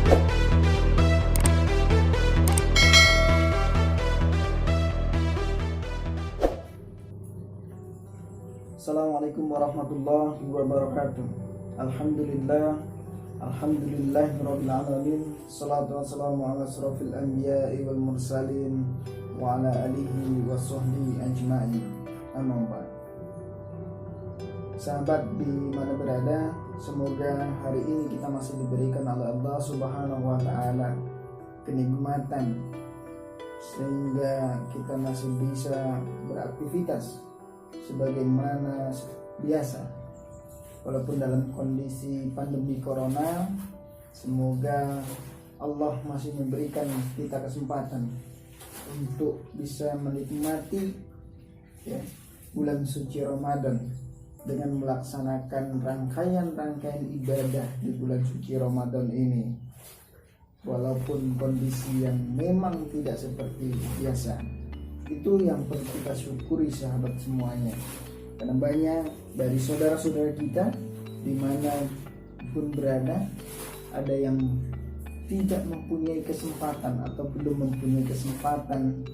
Assalamualaikum warahmatullahi wabarakatuh. Alhamdulillahirabbil alamin. Shalatu wassalamu ala asrofil anbiya'i wal mursalin wa ala alihi wa sahbihi ajma'in. Amma ba'd. Sahabat di mana berada, semoga hari ini kita masih diberikan oleh Allah Subhanahu wa taala kenikmatan sehingga kita masih bisa beraktivitas sebagaimana biasa walaupun dalam kondisi pandemi corona. Semoga Allah masih memberikan kita kesempatan untuk bisa menikmati bulan suci Ramadan dengan melaksanakan rangkaian ibadah di bulan suci Ramadan ini, walaupun kondisi yang memang tidak seperti biasa. Itu yang perlu kita syukuri sahabat semuanya, karena banyak dari saudara-saudara kita dimana pun berada, ada yang tidak mempunyai kesempatan atau belum mempunyai kesempatan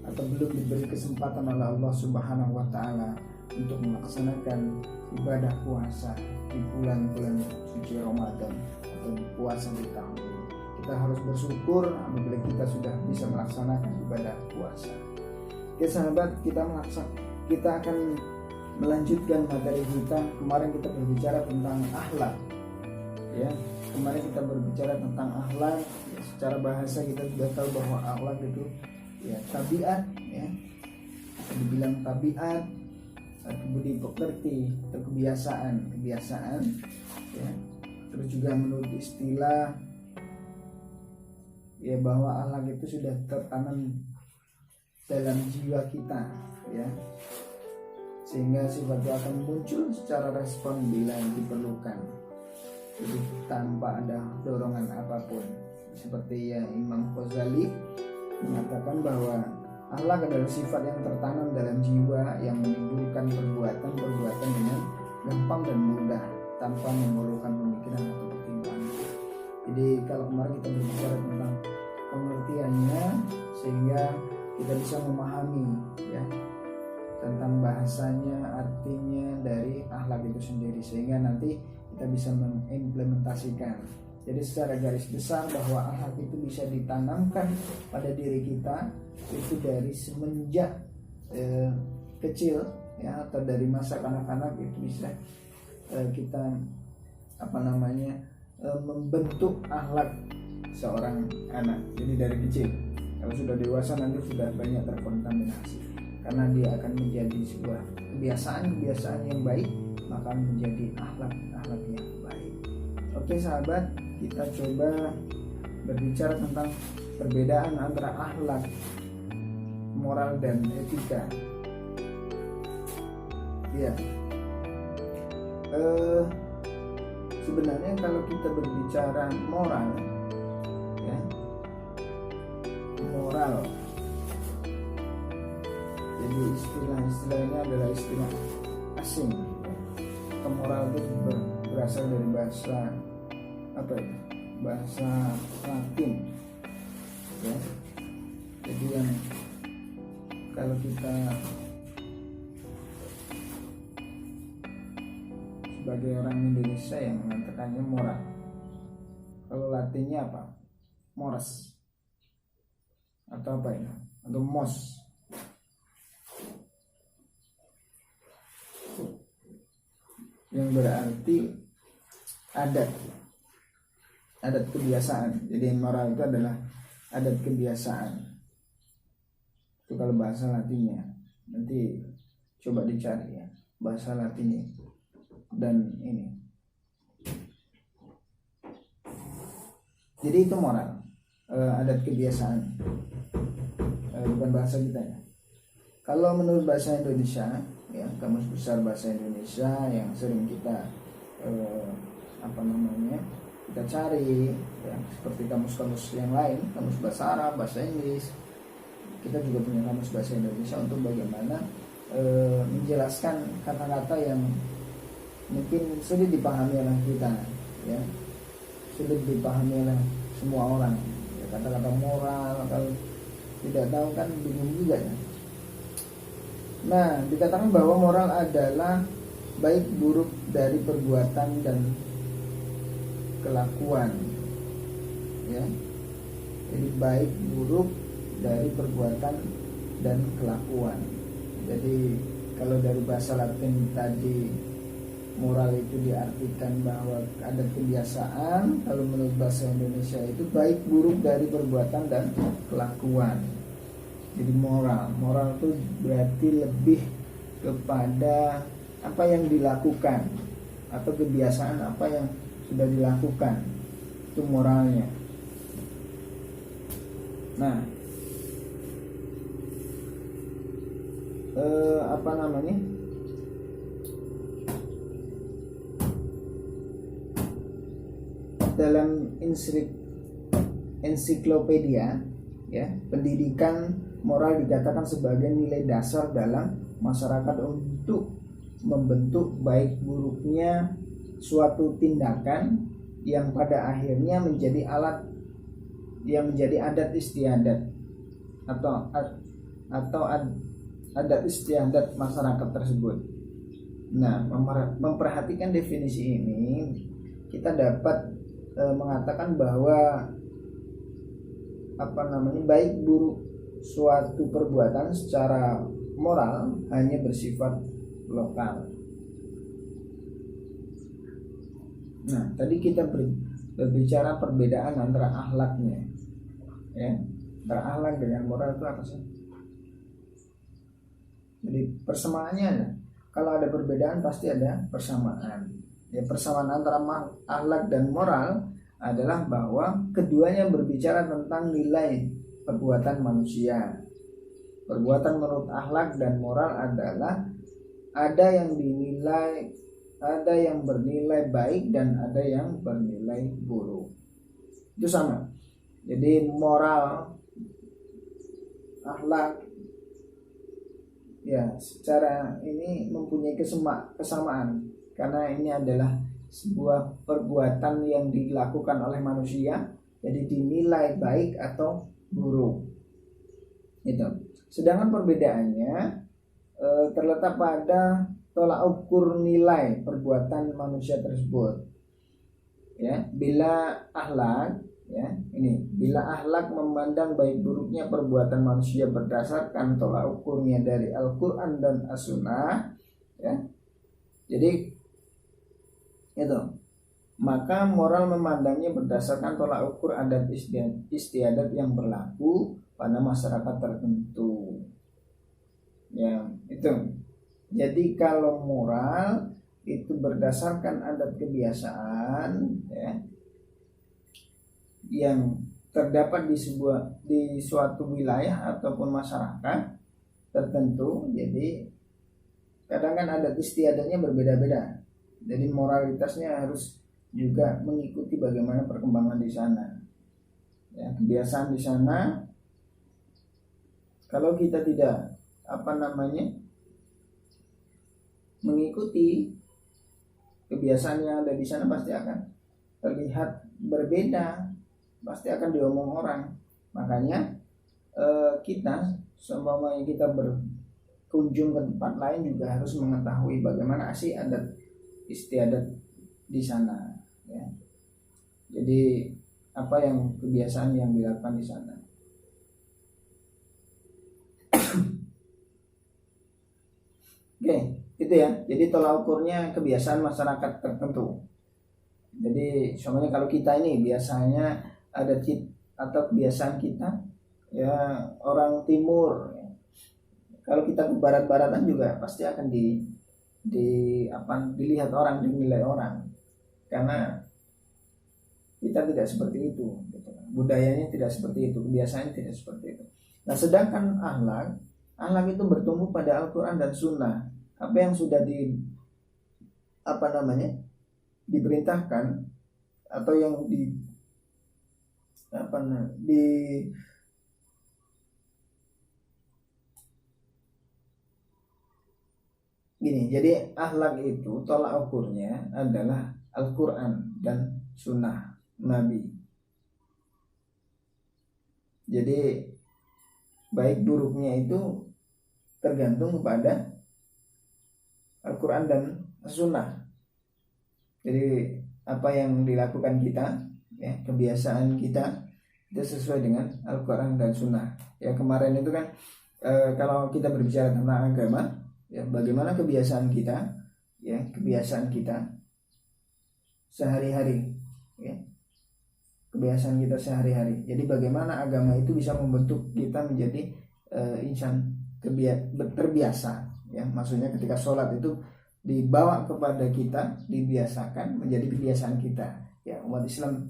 atau belum diberi kesempatan oleh Allah Subhanahu wa taala untuk melaksanakan ibadah puasa di bulan-bulan suci Ramadan atau puasa di tahun ini. Kita harus bersyukur apabila kita sudah bisa melaksanakan ibadah puasa. Oke sahabat, kita akan melanjutkan materi kita. Kemarin kita berbicara tentang akhlak. Kemarin kita berbicara tentang akhlak. Secara bahasa kita sudah tahu bahwa akhlak itu tabiat, dibilang tabiat, budi pekerti atau kebiasaan, Terus juga menurut istilah bahwa akhlak itu sudah tertanam dalam jiwa kita, sehingga sifat itu akan muncul secara respon bila diperlukan, jadi tanpa ada dorongan apapun. Seperti yang Imam Ghazali mengatakan bahwa akhlak adalah sifat yang tertanam dalam jiwa yang menimbulkan perbuatan dengan gampang dan mudah tanpa memerlukan pemikiran atau pertimbangan. Jadi kalau kemarin kita berbicara tentang pengertiannya, sehingga kita bisa memahami tentang bahasanya, artinya dari akhlak itu sendiri, sehingga nanti kita bisa mengimplementasikan. Jadi secara garis besar bahwa akhlak itu bisa ditanamkan pada diri kita itu dari semenjak kecil, atau dari masa kanak-kanak itu bisa kita membentuk akhlak seorang anak. Jadi dari kecil. Kalau sudah dewasa nanti sudah banyak terkontaminasi, karena dia akan menjadi sebuah kebiasaan yang baik, maka menjadi akhlak yang baik. Oke sahabat, kita coba berbicara tentang perbedaan antara akhlak, moral dan etika. Sebenarnya kalau kita berbicara moral, jadi istilah-istilahnya adalah istilah asing. Moral itu berasal dari bahasa Latin, jadi yang kalau kita sebagai orang Indonesia yang mengatakannya moral, kalau Latinnya apa? Mores atau atau mos. Yang berarti adat kebiasaan. Jadi moral itu adalah adat kebiasaan. Itu kalau bahasa Latinnya. Nanti coba dicari bahasa Latinnya. Dan ini. Jadi itu moral, adat kebiasaan. Bukan bahasa kita Kalau menurut bahasa Indonesia, Kamus Besar Bahasa Indonesia yang sering kita kita cari, seperti kamus-kamus yang lain, kamus bahasa Arab, bahasa Inggris. Kita juga punya kamus bahasa Indonesia untuk bagaimana menjelaskan kata-kata yang mungkin sulit dipahami oleh kita, sulit dipahami oleh semua orang. Ya, kata-kata moral kalau tidak tahu kan bingung juga ya. Nah, dikatakan bahwa moral adalah baik buruk dari perbuatan dan kelakuan, ya. Jadi baik buruk dari perbuatan dan kelakuan. Jadi kalau dari bahasa Latin tadi moral itu diartikan bahwa ada kebiasaan, kalau menurut bahasa Indonesia itu baik buruk dari perbuatan dan kelakuan. Jadi moral itu berarti lebih kepada apa yang dilakukan atau kebiasaan apa yang sudah dilakukan, itu moralnya. Nah, dalam ensiklopedia, ya, pendidikan moral dikatakan sebagai nilai dasar dalam masyarakat untuk membentuk baik buruknya suatu tindakan yang pada akhirnya menjadi adat istiadat atau adat istiadat masyarakat tersebut. Nah, memperhatikan definisi ini kita dapat mengatakan bahwa baik buruk suatu perbuatan secara moral hanya bersifat lokal. Nah, tadi kita berbicara perbedaan antara akhlaknya, ya, antara akhlak dengan moral itu apa sih? Jadi persamaannya ada. Kalau ada perbedaan pasti ada persamaan. Ya, persamaan antara akhlak dan moral adalah bahwa keduanya berbicara tentang nilai perbuatan manusia. Perbuatan menurut akhlak dan moral adalah ada yang bernilai baik dan ada yang bernilai buruk. Itu sama. Jadi moral, akhlak, ya, secara ini mempunyai kesamaan karena ini adalah sebuah perbuatan yang dilakukan oleh manusia, jadi dinilai baik atau buruk. Itu. Sedangkan perbedaannya terletak pada tolak ukur nilai perbuatan manusia tersebut. Ya, bila akhlak memandang baik buruknya perbuatan manusia berdasarkan tolak ukurnya dari Al-Quran dan As-Sunnah, ya, jadi itu, maka moral memandangnya berdasarkan tolak ukur adat istiadat yang berlaku pada masyarakat tertentu. Ya, itu. Jadi kalau moral itu berdasarkan adat kebiasaan, ya, yang terdapat di suatu wilayah ataupun masyarakat tertentu. Jadi kadang kan adat istiadatnya berbeda-beda. Jadi moralitasnya harus juga mengikuti bagaimana perkembangan di sana. Ya, kebiasaan di sana. Kalau kita tidak mengikuti kebiasaan yang ada di sana, pasti akan terlihat berbeda, pasti akan diomong orang. Makanya kita seumpamanya kita berkunjung ke tempat lain juga harus mengetahui bagaimana sih adat istiadat di sana, ya. Jadi apa yang kebiasaan yang dilakukan di sana. Oke, itu ya. Jadi tolak ukurnya kebiasaan masyarakat tertentu. Jadi semuanya kalau kita ini biasanya ada atau kebiasaan kita, ya, orang timur, ya. Kalau kita ke barat-baratan juga pasti akan dilihat orang, dinilai orang, karena kita tidak seperti itu, gitu. Budayanya tidak seperti itu, kebiasaannya tidak seperti itu. Nah, sedangkan akhlak itu bertumbuh pada Al-Quran dan Sunnah. Apa yang sudah diperintahkan atau yang gini. Jadi akhlak itu tolak ukurnya adalah Al-Quran dan Sunnah Nabi. Jadi baik buruknya itu tergantung kepada Al-Quran dan Sunnah. Jadi apa yang dilakukan kita, ya, kebiasaan kita itu sesuai dengan Al-Quran dan Sunnah. Ya, kemarin itu kan kalau kita berbicara tentang agama, ya, bagaimana kebiasaan kita, ya, kebiasaan kita sehari-hari, ya, kebiasaan kita sehari-hari. Jadi bagaimana agama itu bisa membentuk kita menjadi insan terbiasa, ya, maksudnya ketika sholat itu dibawa kepada kita, dibiasakan menjadi kebiasaan kita, ya. Umat Islam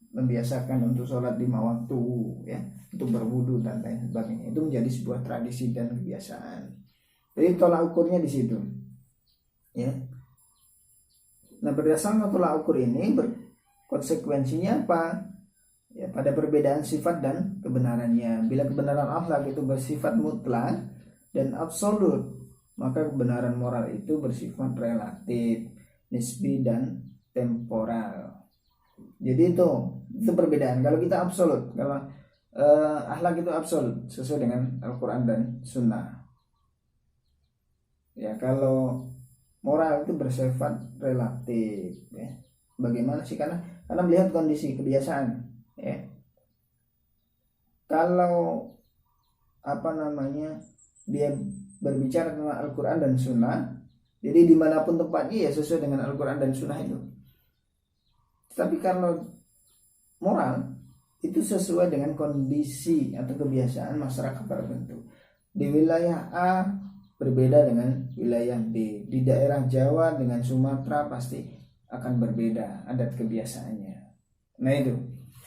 membiasakan untuk sholat 5 waktu, ya, untuk berwudu dan lain sebagainya. Itu menjadi sebuah tradisi dan kebiasaan. Jadi tolak ukurnya di situ, ya. Nah, berdasarkan tolak ukur ini konsekuensinya apa? Ya, pada perbedaan sifat dan kebenarannya. Bila kebenaran akhlak itu bersifat mutlak dan absolut, maka kebenaran moral itu bersifat relatif, nisbi dan temporal. Jadi itu perbedaan. Kalau kita absolut, kalau akhlak itu absolut sesuai dengan Al-Quran dan Sunnah. Ya, kalau moral itu bersifat relatif, ya. Bagaimana sih? Karena melihat kondisi kebiasaan, ya. Kalau dia berbicara tentang Al-Quran dan Sunnah, jadi dimanapun tempatnya ya sesuai dengan Al-Quran dan Sunnah itu. Tapi kalau moral itu sesuai dengan kondisi atau kebiasaan masyarakat tertentu. Di wilayah A berbeda dengan wilayah B. Di daerah Jawa dengan Sumatera pasti akan berbeda adat kebiasaannya. Nah itu.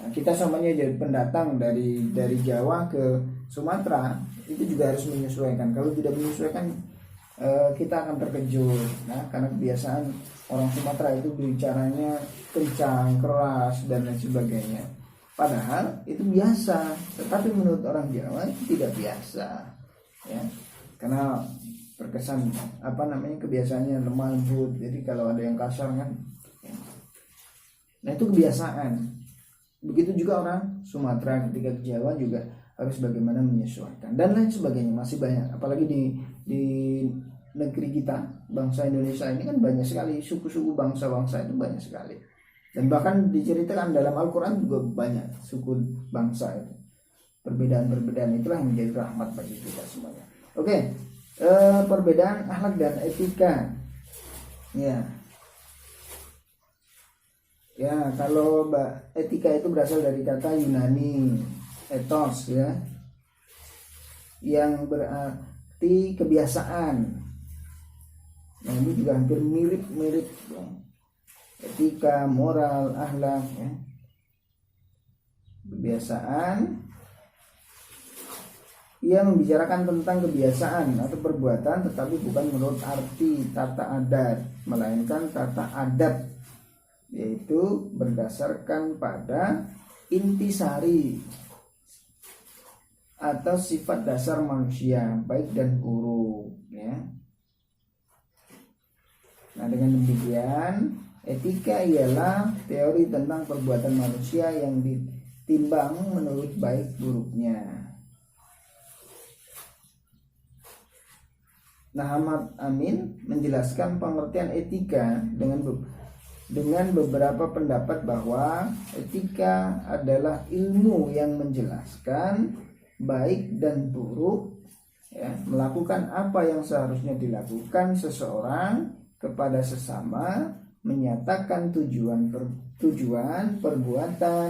Nah, kita semuanya jadi pendatang dari Jawa ke Sumatera itu juga harus menyesuaikan. Kalau tidak menyesuaikan kita akan terkejut. Nah, karena kebiasaan orang Sumatera itu bicaranya kencang, keras dan lain sebagainya. Padahal itu biasa, tetapi menurut orang Jawa itu tidak biasa, ya. Karena terkesan kebiasaannya lemah lembut. Jadi kalau ada yang kasar kan, ya. Nah itu kebiasaan. Begitu juga orang Sumatera ketika ke Jawa juga harus bagaimana menyesuaikan dan lain sebagainya. Masih banyak, apalagi di negeri kita, bangsa Indonesia ini kan banyak sekali suku-suku bangsa-bangsa, itu banyak sekali. Dan bahkan diceritakan dalam Al-Quran juga banyak suku bangsa itu. Perbedaan-perbedaan itulah yang menjadi rahmat bagi kita semuanya. Oke, perbedaan akhlak dan etika. Ya, kalau etika itu berasal dari kata Yunani ethos, ya, yang berarti kebiasaan. Nah, ini juga hampir mirip-mirip, ya. Etika, moral, akhlak, ya. Kebiasaan, ia membicarakan tentang kebiasaan atau perbuatan, tetapi bukan menurut arti tata adat, melainkan tata adab, yaitu berdasarkan pada intisari atau sifat dasar manusia, baik dan buruk, ya. Nah, dengan demikian etika ialah teori tentang perbuatan manusia yang ditimbang menurut baik buruknya. Nah, Ahmad Amin menjelaskan pengertian etika dengan beberapa pendapat bahwa etika adalah ilmu yang menjelaskan baik dan buruk, ya, melakukan apa yang seharusnya dilakukan seseorang kepada sesama, menyatakan tujuan perbuatan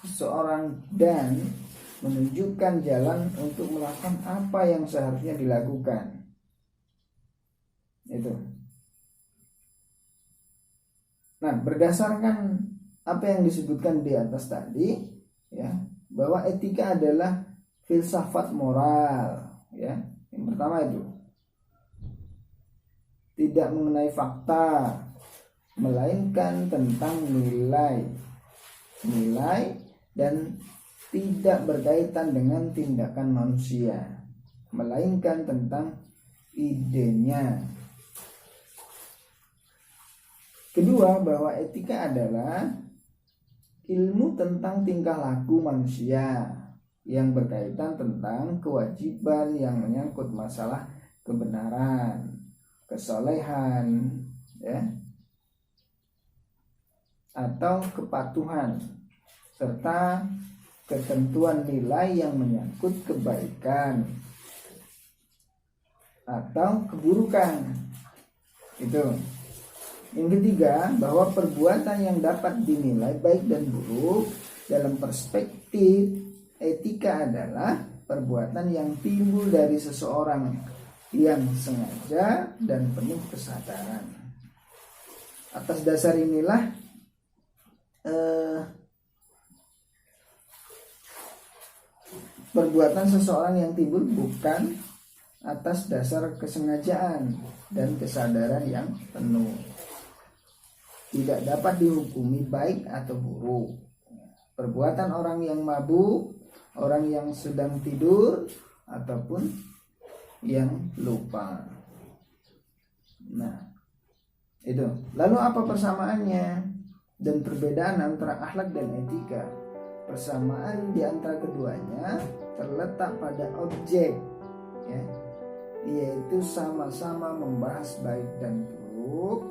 seseorang dan menunjukkan jalan untuk melakukan apa yang seharusnya dilakukan. Itu. Nah, berdasarkan apa yang disebutkan di atas tadi, ya, bahwa etika adalah filsafat moral, ya. Yang pertama itu tidak mengenai fakta, melainkan tentang nilai dan tidak berkaitan dengan tindakan manusia, melainkan tentang idenya. Kedua, bahwa etika adalah ilmu tentang tingkah laku manusia yang berkaitan tentang kewajiban yang menyangkut masalah kebenaran, kesolehan, ya, atau kepatuhan, serta ketentuan nilai yang menyangkut kebaikan atau keburukan. Itu. Yang ketiga, bahwa perbuatan yang dapat dinilai baik dan buruk dalam perspektif etika adalah perbuatan yang timbul dari seseorang yang sengaja dan penuh kesadaran. Atas dasar inilah perbuatan seseorang yang timbul bukan atas dasar kesengajaan dan kesadaran yang penuh, tidak dapat dihukumi baik atau buruk. Perbuatan orang yang mabuk, orang yang sedang tidur, ataupun yang lupa. Nah, itu. Lalu apa persamaannya dan perbedaan antara akhlak dan etika? Persamaan di antara keduanya terletak pada objek, ya, yaitu sama-sama membahas baik dan buruk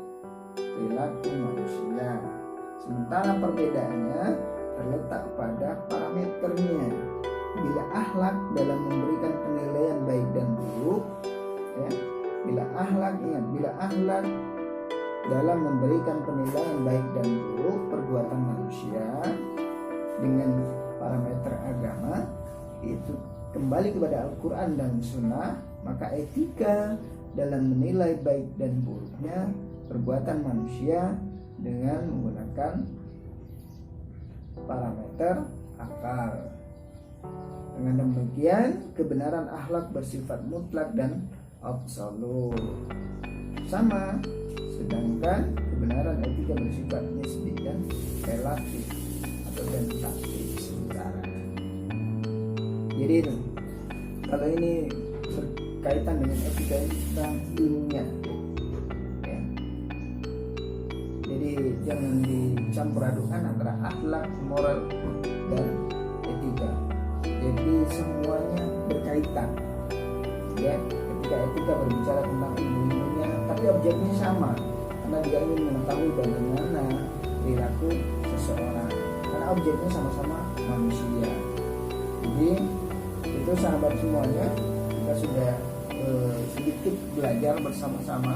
perilaku manusia. Sementara perbedaannya terletak pada parameternya. Bila akhlak dalam memberikan penilaian baik dan buruk, ya, bila akhlak dalam memberikan penilaian baik dan buruk perbuatan manusia dengan parameter agama itu kembali kepada Al-Quran dan Sunnah, maka etika dalam menilai baik dan buruknya perbuatan manusia dengan menggunakan parameter akal. Dengan demikian, kebenaran akhlak bersifat mutlak dan absolut sama, sedangkan kebenaran etika bersifat nisbi dan relatif atau tentatif sementara. Jadi itu, kalau ini berkaitan dengan etika ini tentang ilmunya, ya. Jadi jangan dicampur adukan antara akhlak, moral, dan etika. Jadi semuanya berkaitan, ya. Ketika etika berbicara tentang ilmunya, tapi objeknya sama, karena dia ingin mengetahui bagaimana perilaku seseorang, karena objeknya sama-sama manusia. Jadi itu sahabat semuanya, kita sudah sedikit belajar bersama-sama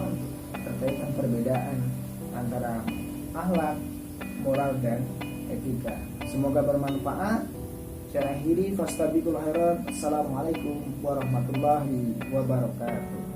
terkait dengan perbedaan antara akhlak, moral, dan etika. Semoga bermanfaat. Saya akhiri, fastabiqul khairat. Assalamualaikum warahmatullahi wabarakatuh.